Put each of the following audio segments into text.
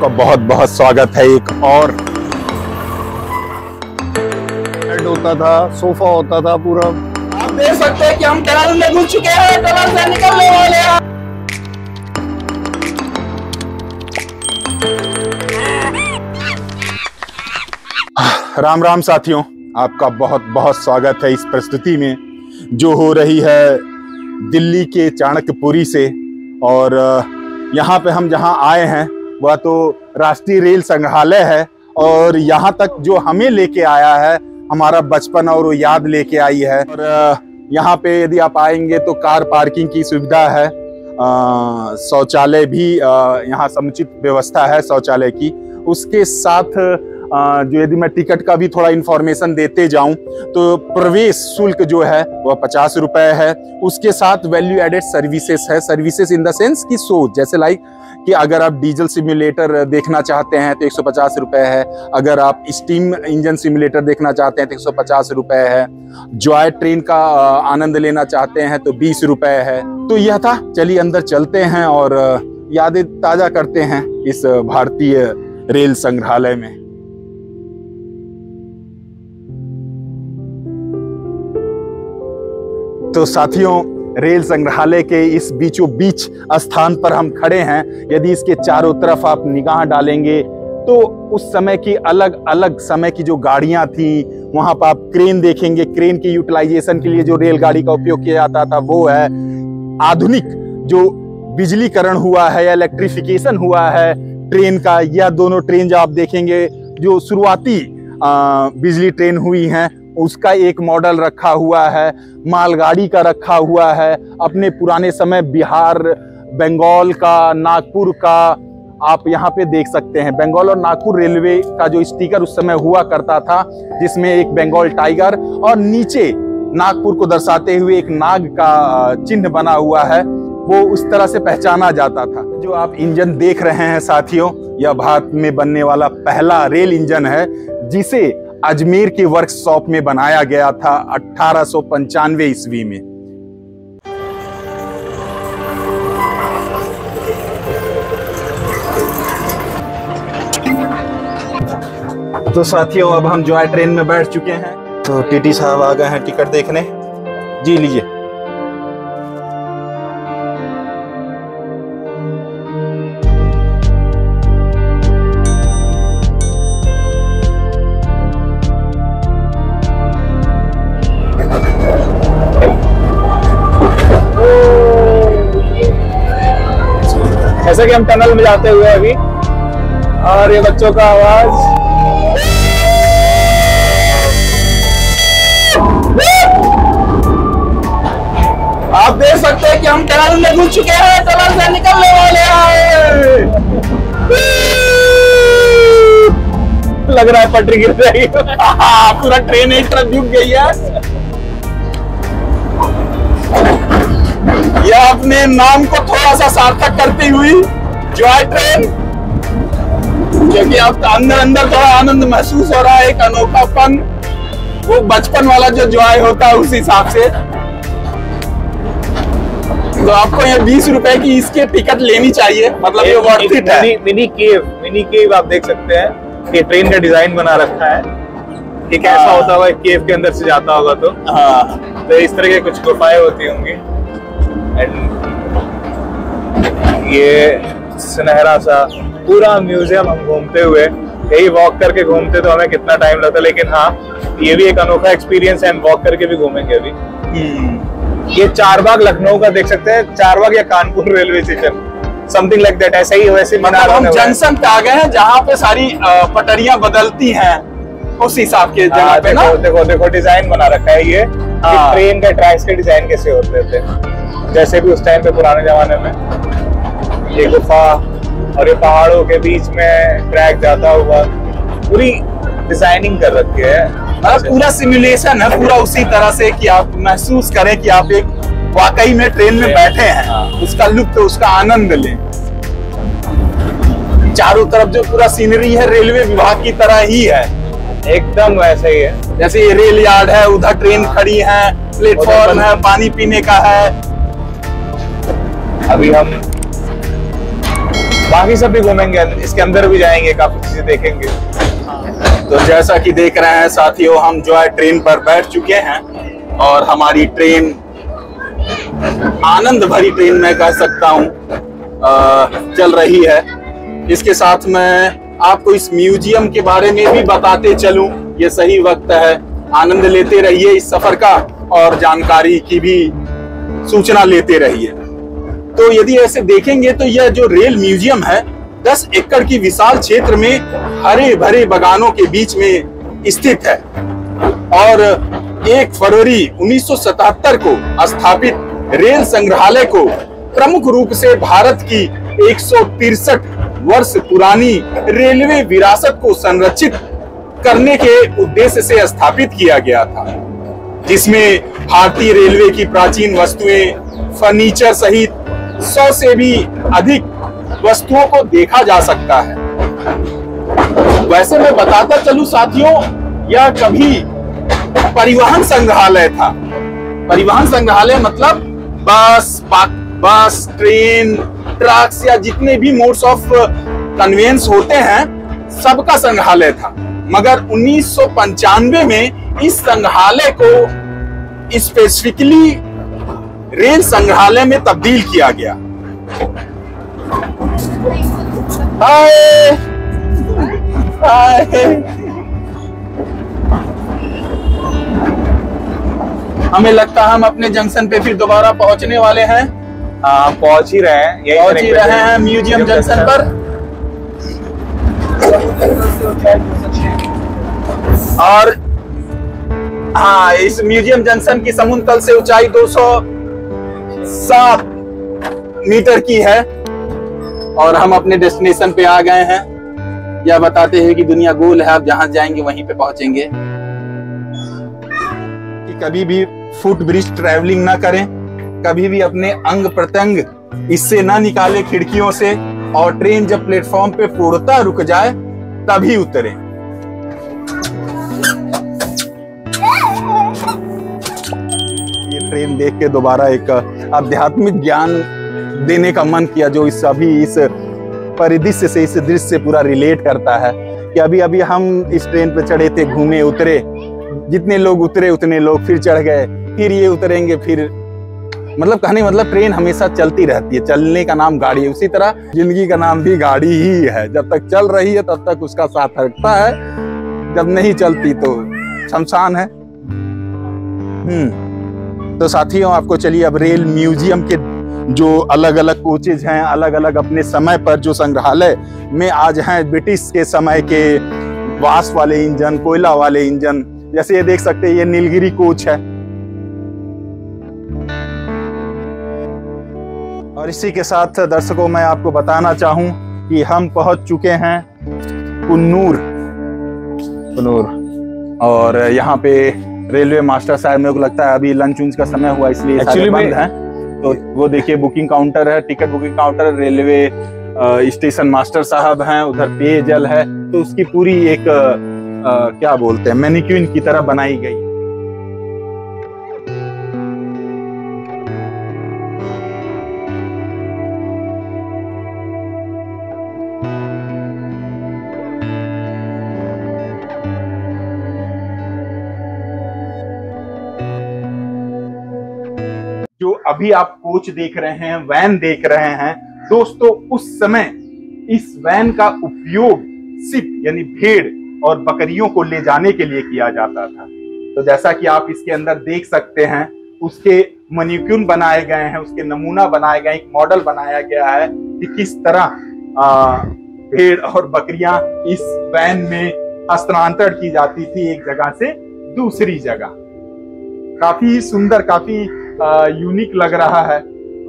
आपका बहुत बहुत स्वागत है। एक और बेड होता था, सोफा होता था पूरा। आप देख सकते हैं कि हम टनल में घुस चुके हैं, टनल से निकलने वाले हैं। राम राम साथियों, आपका बहुत बहुत स्वागत है इस प्रस्तुति में जो हो रही है दिल्ली के चाणक्यपुरी से। और यहाँ पे हम जहाँ आए हैं वह तो राष्ट्रीय रेल संग्रहालय है, और यहाँ तक जो हमें लेके आया है हमारा बचपन और वो याद लेके आई है। और यहाँ पे यदि आप आएंगे तो कार पार्किंग की सुविधा है, शौचालय भी यहाँ समुचित व्यवस्था है शौचालय की। उसके साथ जो यदि मैं टिकट का भी थोड़ा इंफॉर्मेशन देते जाऊं तो प्रवेश शुल्क जो है वह 50 रुपए है। उसके साथ वैल्यू एडेड सर्विसेज है। सर्विसेज इन द सेंस की जैसे लाइक कि अगर आप डीजल सिमुलेटर देखना चाहते हैं तो 150 रुपए है, अगर आप स्टीम इंजन सिमुलेटर देखना चाहते हैं तो 150 रुपए है, जॉय ट्रेन का आनंद लेना चाहते हैं तो 20 रुपए है। तो यह था, चलिए अंदर चलते हैं और यादें ताजा करते हैं इस भारतीय रेल संग्रहालय में। तो साथियों, रेल संग्रहालय के इस बीचों बीच स्थान पर हम खड़े हैं। यदि इसके चारों तरफ आप निगाह डालेंगे तो उस समय की अलग अलग समय की जो गाड़ियां थी वहां पर आप क्रेन देखेंगे। क्रेन की यूटिलाइजेशन के लिए जो रेलगाड़ी का उपयोग किया जाता था वो है। आधुनिक जो बिजलीकरण हुआ है या इलेक्ट्रिफिकेशन हुआ है ट्रेन का, यह दोनों ट्रेन जो आप देखेंगे जो शुरुआती बिजली ट्रेन हुई हैं उसका एक मॉडल रखा हुआ है, मालगाड़ी का रखा हुआ है। अपने पुराने समय बिहार, बंगाल का, नागपुर का आप यहाँ पे देख सकते हैं। बंगाल और नागपुर रेलवे का जो स्टिकर उस समय हुआ करता था जिसमें एक बंगाल टाइगर और नीचे नागपुर को दर्शाते हुए एक नाग का चिन्ह बना हुआ है, वो उस तरह से पहचाना जाता था। जो आप इंजन देख रहे हैं साथियों, यह भारत में बनने वाला पहला रेल इंजन है जिसे अजमेर के वर्कशॉप में बनाया गया था 1895 ईस्वी में। तो साथियों, अब हम जॉय ट्रेन में बैठ चुके हैं। तो टीटी साहब आ गए हैं टिकट देखने। जी लीजिए। जैसे कि हम टनल में जाते हुए अभी, और ये बच्चों का आवाज। आप देख सकते हैं कि हम टनल में घुस चुके हैं, टनल से निकलने वाले हैं। लग रहा है पटरी गिर रही है। पूरा ट्रेन एक तरफ झुक गई है। यह अपने नाम को थोड़ा सा सार्थक करती हुई जॉय ट्रेन, क्योंकि आपका अंदर अंदर थोड़ा आनंद महसूस हो रहा है, एक अनोखापन, वो बचपन वाला जो जॉय होता है उस हिसाब से। तो आपको ये 20 रुपए की इसके टिकट लेनी चाहिए, मतलब ये वर्थ इट है। मिनी केव आप देख सकते हैं। ये ट्रेन का डिजाइन बना रखा है कि कैसा होता होगा केव के अंदर से जाता होगा तो। हाँ, तो इस तरह के कुछ गुफाएं होती होंगी। ये सुनहरा सा पूरा म्यूजियम हम घूमते हुए, यही वॉक करके घूमते तो हमें कितना टाइम लगता, लेकिन हाँ ये भी एक अनोखा एक्सपीरियंस है। हम वॉक करके भी घूमेंगे अभी। ये चारबाग लखनऊ का देख सकते हैं, चारबाग या Kanpur railway station, something like that. ऐसा ही वैसे मतलब हम जंक्शन पे आ गए हैं जहाँ पे सारी पटरियां बदलती हैं उस हिसाब के जगह पे ना। देखो डिजाइन बना रखा है ये। ट्रेन के ट्रैक्स के डिजाइन कैसे होते थे, जैसे भी उस टाइम पे पुराने जमाने में। ये गुफा और ये पहाड़ों के बीच में ट्रैक जाता हुआ, पूरी डिजाइनिंग कर रखी है। पूरा सिमुलेशन है, पूरा उसी तरह से कि आप महसूस करें कि आप एक वाकई में ट्रेन में बैठे हैं, उसका लुत्फ, उसका आनंद लें। चारों तरफ जो पूरा सीनरी है रेलवे विभाग की तरह ही है, एकदम वैसे ही है। जैसे ये रेल यार्ड है, उधर ट्रेन खड़ी है, प्लेटफॉर्म है, पानी पीने का है। अभी हम बाकी सब भी घूमेंगे, इसके अंदर भी जाएंगे, काफी चीजें देखेंगे। तो जैसा कि देख रहे हैं साथियों, हम जॉय ट्रेन पर बैठ चुके हैं और हमारी ट्रेन आनंद भरी ट्रेन मैं कह सकता हूँ चल रही है। इसके साथ मैं आपको इस म्यूजियम के बारे में भी बताते चलूं, ये सही वक्त है। आनंद लेते रहिए इस सफर का और जानकारी की भी सूचना लेते रहिए। तो यदि ऐसे देखेंगे तो यह जो रेल म्यूजियम है 10 एकड़ की विशाल क्षेत्र में हरे भरे बगानों के बीच में स्थित है और 1 फरवरी 1977 को स्थापित रेल संग्रहालय को प्रमुख रूप से भारत की 163 वर्ष पुरानी रेलवे विरासत को संरक्षित करने के उद्देश्य से स्थापित किया गया था, जिसमें भारतीय रेलवे की प्राचीन वस्तुएं, फर्नीचर सहित 100 से भी अधिक वस्तुओं को देखा जा सकता है। वैसे मैं बताता चलूं साथियों, यह कभी परिवहन संग्रहालय था। परिवहन संग्रहालय मतलब बस, ट्रेन, ट्रक्स या जितने भी मोड्स ऑफ कन्वेंस होते हैं सबका संग्रहालय था। मगर 1995 में इस संग्रहालय को स्पेसिफिकली रेल संग्रहालय में तब्दील किया गया। हमें लगता है हम अपने जंक्शन पे फिर दोबारा पहुंचने वाले हैं। हाँ, पहुंच ही रहे हैं, पहुंच ही रहे हैं म्यूजियम जंक्शन पर। और हाँ, इस म्यूजियम जंक्शन की समुद्र तल से ऊंचाई 207 मीटर की है और हम अपने डेस्टिनेशन पे आ गए हैं। यह बताते हैं कि दुनिया गोल है, आप जहां जाएंगे वहीं पे पहुंचेंगे। कि कभी भी फुट ब्रिज ट्रैवलिंग ना करें, कभी भी अपने अंग प्रत्यंग इससे ना निकाले खिड़कियों से, और ट्रेन जब प्लेटफॉर्म पे पूर्णतः रुक जाए तभी उतरें। ये ट्रेन देख के दोबारा एक आध्यात्मिक ज्ञान देने का मन किया, जो इस परिदृश्य से, इस दृश्य से पूरा रिलेट करता है। कि अभी हम इस ट्रेन पे चढ़े थे, घूमे, उतरे, जितने लोग उतरे उतने लोग फिर चढ़ गए, फिर ये उतरेंगे, फिर मतलब कहने मतलब ट्रेन हमेशा चलती रहती है। चलने का नाम गाड़ी है, उसी तरह जिंदगी का नाम भी गाड़ी ही है। जब तक चल रही है तब तक उसका सार्थकता है, जब नहीं चलती तो शमशान है। तो साथियों, आपको चलिए अब रेल म्यूजियम के जो अलग अलग कोचेज हैं, अलग अलग अपने समय पर जो संग्रहालय में आज हैं, ब्रिटिश के समय के वाष्प वाले इंजन, कोयला वाले इंजन, जैसे ये देख सकते हैं, ये नीलगिरी कोच है। और इसी के साथ दर्शकों, मैं आपको बताना चाहूं कि हम पहुंच चुके हैं कुन्नूर, और यहाँ पे रेलवे मास्टर साहब, मेरे को लगता है अभी लंच उंच का समय हुआ इसलिए एक्चुअली बंद है। तो वो देखिए बुकिंग काउंटर है, ticket booking counter, railway station master साहब हैं, उधर पेयजल है। तो उसकी पूरी एक क्या बोलते हैं, मैनिक्विन की तरह बनाई गई। जो अभी आप कोच देख रहे हैं, वैन देख रहे हैं दोस्तों, उस समय इस वैन का उपयोग सिर्फ यानी भेड़ और बकरियों को ले जाने के लिए किया जाता था। तो जैसा कि आप इसके अंदर देख सकते हैं, उसके मैनिक्विन बनाए गए हैं, उसके नमूना बनाए गए, एक मॉडल बनाया गया है कि किस तरह भेड़ और बकरियां इस वैन में हस्तांतरण की जाती थी एक जगह से दूसरी जगह। काफी सुंदर, काफी यूनिक लग रहा है।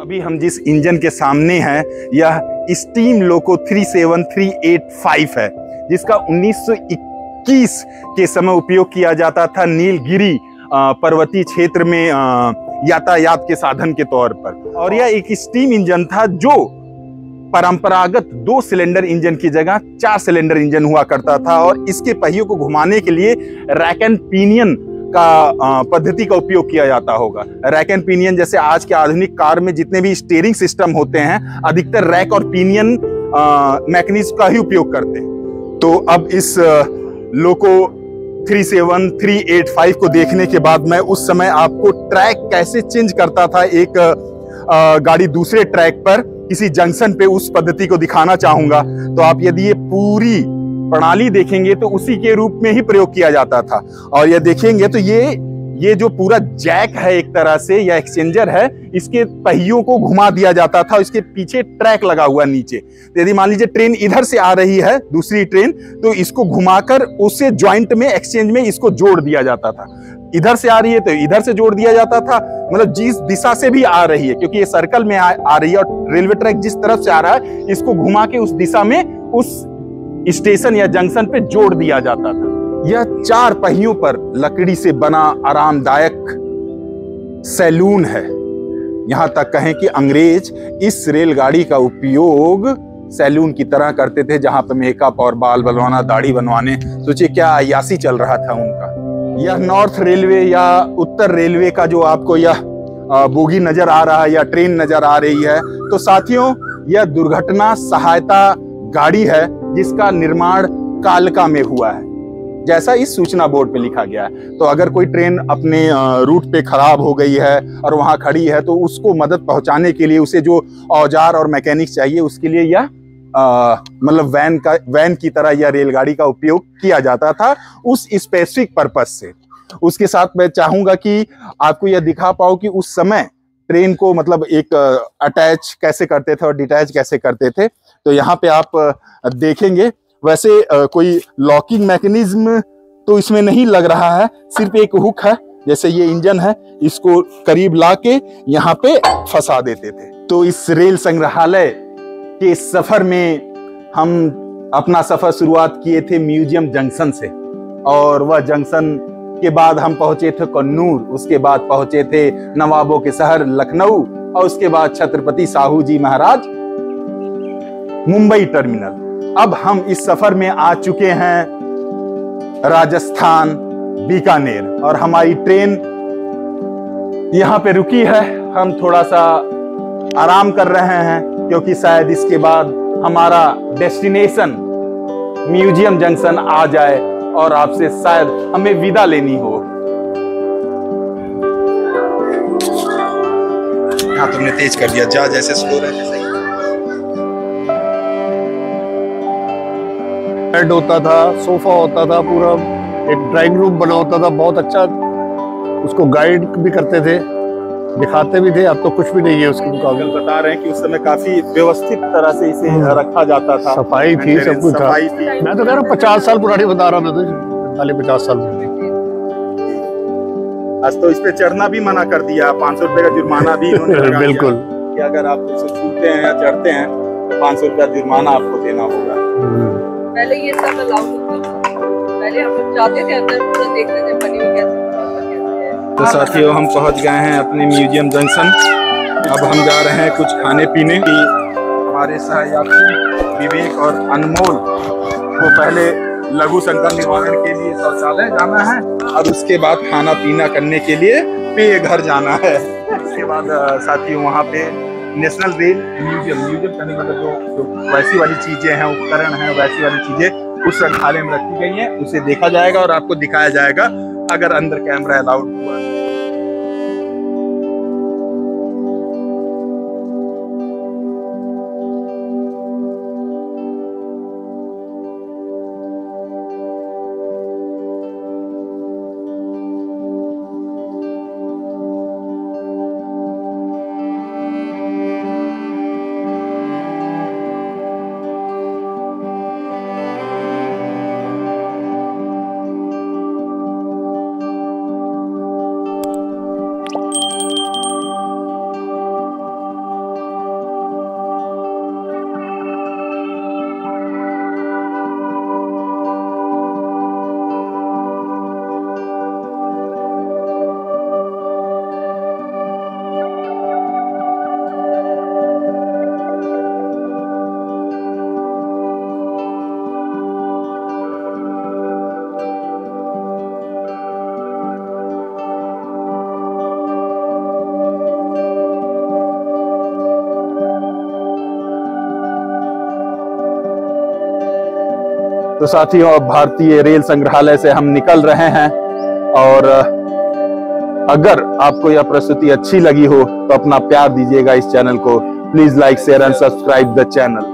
अभी हम जिस इंजन के सामने हैं, यह स्टीम लोको 37385 है, जिसका 1921 के समय उपयोग किया जाता था नीलगिरी पर्वतीय क्षेत्र में यातायात के साधन के तौर पर। और यह एक स्टीम इंजन था जो परंपरागत 2 सिलेंडर इंजन की जगह 4 सिलेंडर इंजन हुआ करता था, और इसके पहियों को घुमाने के लिए रैक एंड पिनियन का पद्धति का उपयोग किया जाता होगा। रैक एंड पिनियन जैसे आज के आधुनिक कार में जितने भी स्टीयरिंग सिस्टम होते हैं, अधिकतर रैक और पिनियन मैकेनिज्म का ही उपयोग करते हैं। तो अब इस लोको 37385 को देखने के बाद मैं उस समय आपको ट्रैक कैसे चेंज करता था एक गाड़ी दूसरे ट्रैक पर किसी जंक्शन पे, उस पद्धति को दिखाना चाहूंगा। तो आप यदि ये पूरी प्रणाली देखेंगे तो उसी के रूप में ही प्रयोग किया जाता था। और ये देखेंगे तो ये जो पूरा जैक है एक तरह से, या एक्सचेंजर है, इसके पहियों को घुमा दिया जाता था, इसके पीछे ट्रैक लगा हुआ नीचे। तो यदि मान लीजिए ट्रेन इधर से आ रही है, दूसरी ट्रेन, तो इसको घुमाकर उससे ज्वाइंट में, एक्सचेंज में इसको जोड़ दिया जाता था। इधर से आ रही है तो इधर से जोड़ दिया जाता था, मतलब जिस दिशा से भी आ रही है, क्योंकि ये सर्कल में आ रही है और रेलवे ट्रैक जिस तरफ से आ रहा है, इसको घुमा के उस दिशा में उस स्टेशन या जंक्शन पे जोड़ दिया जाता था। यह 4 पहियों पर लकड़ी से बना आरामदायक सैलून है। यहां तक कहें कि अंग्रेज इस रेलगाड़ी का उपयोग सैलून की तरह करते थे, जहां पर मेकअप और बाल बनवाना, दाढ़ी बनवाने, सोचिए क्या अय्यासी चल रहा था उनका। यह नॉर्थ रेलवे या उत्तर रेलवे का जो आपको यह बोगी नजर आ रहा है या ट्रेन नजर आ रही है, तो साथियों यह दुर्घटना सहायता गाड़ी है जिसका निर्माण कालका में हुआ है, जैसा इस सूचना बोर्ड पे लिखा गया है। तो अगर कोई ट्रेन अपने रूट पे खराब हो गई है और वहां खड़ी है, तो उसको मदद पहुंचाने के लिए उसे जो औजार और मैकेनिक चाहिए, उसके लिए यह मतलब वैन की तरह यह रेलगाड़ी का उपयोग किया जाता था उस स्पेसिफिक पर्पस से। उसके साथ मैं चाहूंगा कि आपको यह दिखा पाऊं कि उस समय ट्रेन को मतलब एक अटैच कैसे करते थे और डिटैच कैसे करते थे। तो यहाँ पे आप देखेंगे, वैसे कोई लॉकिंग मैकेनिज्म तो इसमें नहीं लग रहा है, सिर्फ एक हुक है, जैसे ये इंजन है, इसको करीब लाके यहाँ पे फंसा देते थे। तो इस रेल संग्रहालय के सफर में हम अपना सफर शुरुआत किए थे म्यूजियम जंक्शन से, और वह जंक्शन के बाद हम पहुंचे थे कन्नूर, उसके बाद पहुंचे थे नवाबों के शहर लखनऊ, और उसके बाद छत्रपति साहू जी महाराज मुंबई टर्मिनल। अब हम इस सफर में आ चुके हैं राजस्थान बीकानेर, और हमारी ट्रेन यहाँ पे रुकी है। हम थोड़ा सा आराम कर रहे हैं, क्योंकि शायद इसके बाद हमारा डेस्टिनेशन म्यूजियम जंक्शन आ जाए और आपसे शायद हमें विदा लेनी हो। हाँ, तुमने तेज कर दिया, जा जैसे स्लो रहने सही। बेड होता था, सोफा होता था, पूरा एक ड्राइंग रूम बना होता था, बहुत अच्छा। उसको गाइड भी करते थे, दिखाते भी थे। अब तो कुछ भी नहीं है उसके मुकाबले। बता रहे हैं कि उस समय काफी व्यवस्थित तरह से इसे रखा जाता था, सफाई थी, सब कुछ था। मैं तो कह रहा हूँ 50 साल पुरानी बता रहा मैं तो, 50 साल। आज तो इस पे चढ़ना भी मना कर दिया, 500 रुपए का जुर्माना भी इन्होंने लगा दिया बिल्कुल कि अगर आप इसे छूते हैं या चढ़ते हैं तो 500 रुपया जुर्माना आपको देना होगा। पहले ये सब अलाउड होता था, पहले हम लोग जाते थे अंदर, पूरा देखते थे बनी हुई कैसे। तो साथियों हम पहुंच गए हैं अपने म्यूजियम जंक्शन। अब हम जा रहे हैं कुछ खाने पीने की। हमारे सहयात्री विवेक और अनमोल को पहले लघु संकट निवारण के लिए शौचालय जाना है, और उसके बाद खाना पीना करने के लिए पेय घर जाना है। उसके बाद साथियों वहाँ पे नेशनल रेल म्यूजियम करने मतलब जो वैसी वाली चीजें हैं, उपकरण हैं, वैसी वाली चीजें उस संग्रहालय में रखी गई हैं, उसे देखा जाएगा और आपको दिखाया जाएगा अगर अंदर कैमरा अलाउड हुआ। तो साथियों, अब भारतीय रेल संग्रहालय से हम निकल रहे हैं, और अगर आपको यह प्रस्तुति अच्छी लगी हो तो अपना प्यार दीजिएगा इस चैनल को। Please like, share and subscribe the channel.